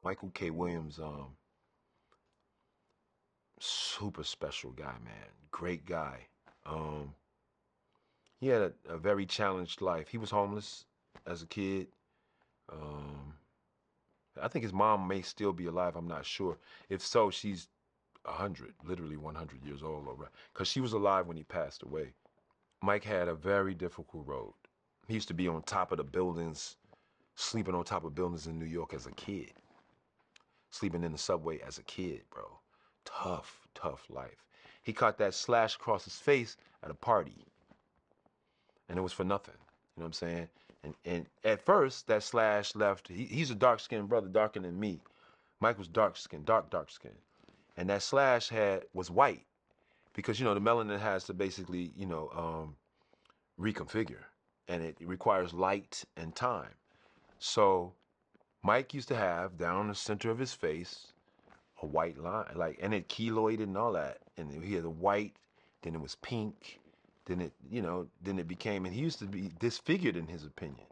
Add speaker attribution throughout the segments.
Speaker 1: Michael K. Williams, super special guy, man. Great guy. Um, he had a very challenged life. He was homeless as a kid. Um, I think his mom may still be alive. I'm not sure. If so, she's 100, literally 100 years old, or because she was alive when he passed away. Mike had a very difficult road. He used to be on top of the buildings, sleeping on top of buildings in New York as a kid, sleeping in the subway as a kid, bro. Tough, tough life. He caught that slash across his face at a party, and it was for nothing. You know what I'm saying? And at first, that slash left. He's a dark skinned brother, darker than me. Mike was dark skinned, dark skinned, and that slash was white because the melanin has to basically reconfigure, and it requires light and time. So Mike used to have down the center of his face a white line, like, and it keloided and all that, and he had a white, then it was pink, then then it became, and he used to be disfigured in his opinion.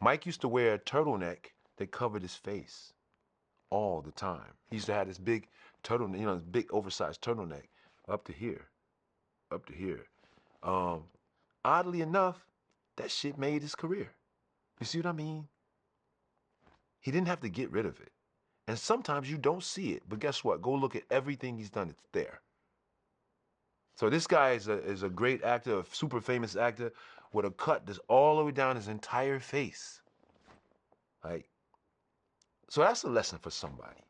Speaker 1: Mike used to wear a turtleneck that covered his face all the time. He used to have this big turtleneck, this big oversized turtleneck up to here, up to here. Um, Oddly enough, that shit made his career. You see what I mean? He didn't have to get rid of it. And sometimes you don't see it, but guess what? Go look at everything he's done. It's there. So this guy is a great actor, a super famous actor with a cut that's all the way down his entire face. Like, so that's a lesson for somebody.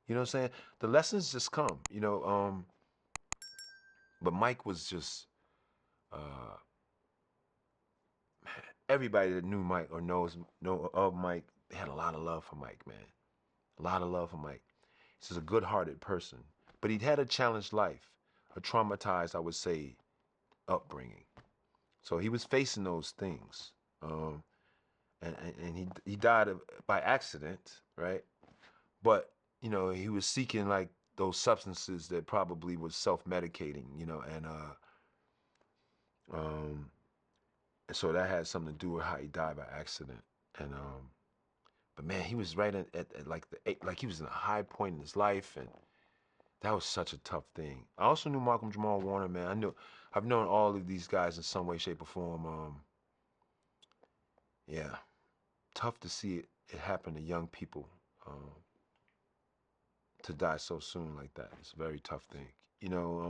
Speaker 1: You know what I'm saying? The lessons just come, but Mike was just, uh, everybody that knew Mike or know of Mike, they had a lot of love for Mike, man. A lot of love for Mike. He's just a good-hearted person. But he'd had a challenged life, a traumatized, I would say, upbringing. So he was facing those things. And he died by accident, right? But, he was seeking like those substances that probably was self-medicating, um, and so that had something to do with how he died by accident. And but man, he was right at like like he was in a high point in his life, and that was such a tough thing. I also knew Malcolm-Jamal Warner, man. I've known all of these guys in some way, shape, or form. Yeah, tough to see it happen to young people, to die so soon like that. It's a very tough thing.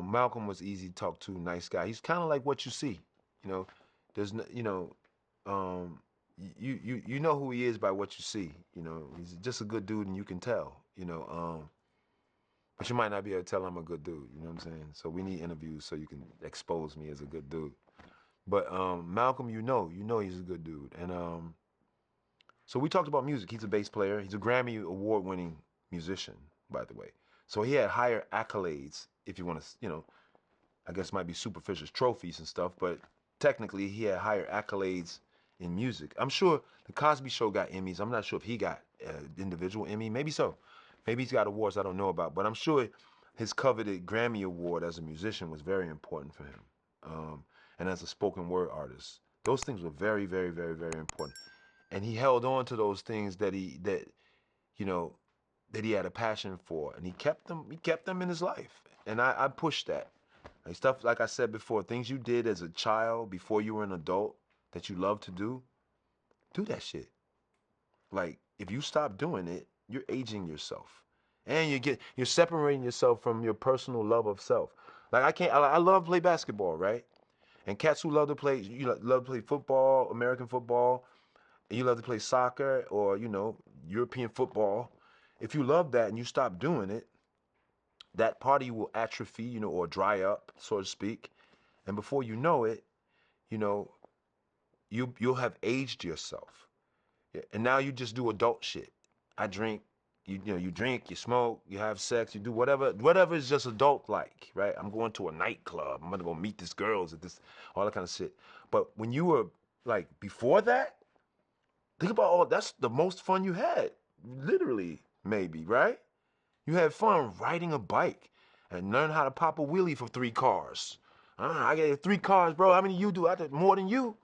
Speaker 1: Malcolm was easy to talk to, nice guy. He's kind of like what you see. You know, there's no, um, you know who he is by what you see. He's just a good dude, and you can tell. But you might not be able to tell I'm a good dude. You know what I'm saying? So we need interviews so you can expose me as a good dude. But Malcolm, he's a good dude, and so we talked about music. He's a bass player. He's a Grammy award-winning musician, by the way. So he had higher accolades, if you want to, I guess it might be superficial trophies and stuff, but technically he had higher accolades in music. I'm sure the Cosby Show got Emmys. I'm not sure if he got individual Emmy. Maybe so. Maybe he's got awards I don't know about. But I'm sure his coveted Grammy Award as a musician was very important for him. And as a spoken word artist, those things were very, very, very, very important. And he held on to those things you know, that he had a passion for, and he kept them in his life. And I pushed that. Like stuff, like I said before, things you did as a child before you were an adult that you love to do that shit. Like, if you stop doing it, you're aging yourself. And you're separating yourself from your personal love of self. Like, I love to play basketball, right? And cats who love to play football, American football, and you love to play soccer or, European football. If you love that and you stop doing it, that part of you will atrophy, or dry up, so to speak. And before you know it, you know, you'll have aged yourself. Yeah, and now you just do adult shit. I drink, you drink, you smoke, you have sex, you do whatever is just adult like, right? I'm going to a nightclub. I'm gonna go meet these girls at this, all that kind of shit. But when you were like before that, think about that's the most fun you had. Literally, maybe, right? You had fun riding a bike and learn how to pop a wheelie for 3 cars. I get 3 cars, bro. How many you do? I did more than you.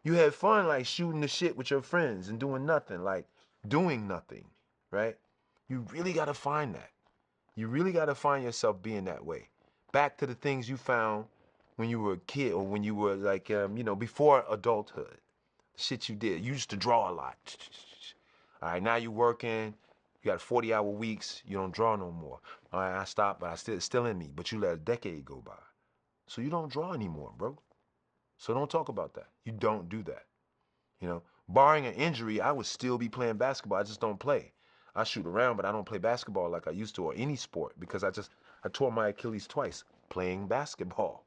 Speaker 1: You had fun like shooting the shit with your friends and doing nothing, like doing nothing, right? You really got to find that. You really got to find yourself being that way. Back to the things you found when you were a kid or when you were like, before adulthood. The shit you did. You used to draw a lot. All right, now you working. You got 40-hour weeks. You don't draw no more. All right, I stopped, but it's still in me. But you let a decade go by. So you don't draw anymore, bro. So don't talk about that. You don't do that. Barring an injury, I would still be playing basketball. I just don't play. I shoot around, but I don't play basketball like I used to or any sport because I tore my Achilles twice playing basketball,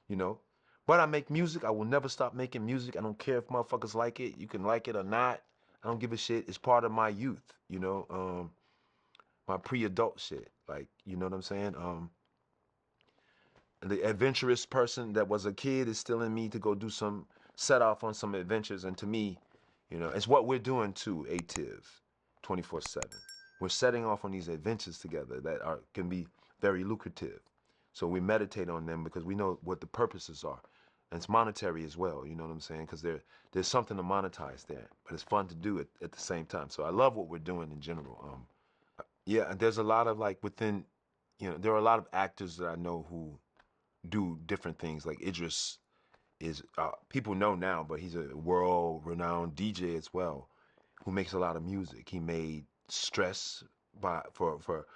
Speaker 1: you know. But I make music. I will never stop making music. I don't care if motherfuckers like it. You can like it or not. I don't give a shit. It's part of my youth, my pre-adult shit. Like, you know what I'm saying? The adventurous person that was a kid is still in me to go set off on some adventures. And to me, it's what we're doing too, ATIV, 24/7. We're setting off on these adventures together that can be very lucrative. So we meditate on them because we know what the purposes are. And it's monetary as well, you know what I'm saying? Because there's something to monetize there, but it's fun to do it at the same time. So I love what we're doing in general. Yeah, and there's a lot of there are a lot of actors that I know who do different things. Like Idris is people know now, but he's a world-renowned DJ as well, who makes a lot of music. He made Stress for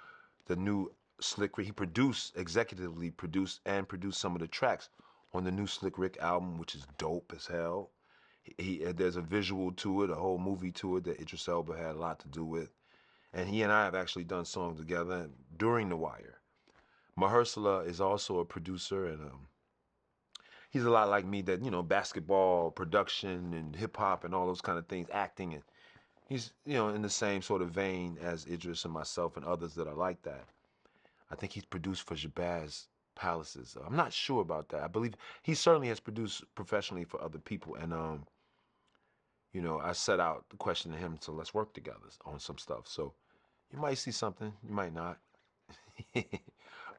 Speaker 1: the new Slick Rick. He executively produced some of the tracks on the new Slick Rick album, which is dope as hell. There's a visual to it, a whole movie to it that Idris Elba had a lot to do with. And he and I have actually done songs together during The Wire. Mahershala is also a producer, and he's a lot like me that, basketball, production, and hip-hop and all those kind of things, acting. And he's, in the same sort of vein as Idris and myself and others that are like that. I think he's produced for Jabaz Palaces. I'm not sure about that. I believe he certainly has produced professionally for other people. And, I set out the question to him, so let's work together on some stuff. So you might see something, you might not.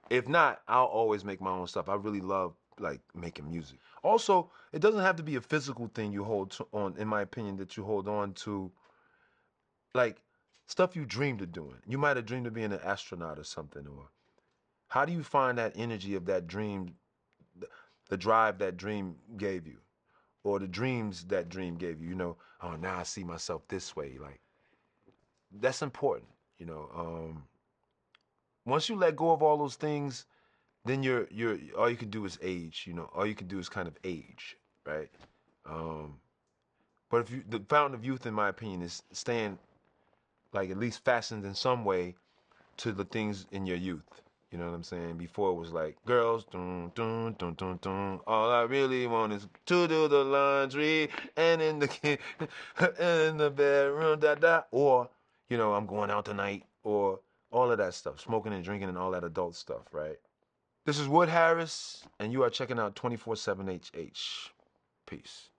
Speaker 1: If not, I'll always make my own stuff. I really love like making music. Also, it doesn't have to be a physical thing you on, in my opinion, that you hold on to. Like stuff you dreamed of doing. You might have dreamed of being an astronaut or something. Or how do you find that energy of that dream, the drive that dream gave you, or the dreams that dream gave you? Oh, now I see myself this way. Like that's important. Once you let go of all those things, then you're all you can do is age. All you can do is kind of age, right? But if the fountain of youth, in my opinion, is staying like at least fastened in some way to the things in your youth. You know what I'm saying? Before it was like girls, dun, dun, dun, dun, dun. All I really want is to do the laundry and in the in the bedroom, da da. Or I'm going out tonight, or all of that stuff, smoking and drinking and all that adult stuff, right? This is Wood Harris, and you are checking out 24/7 HH. Peace.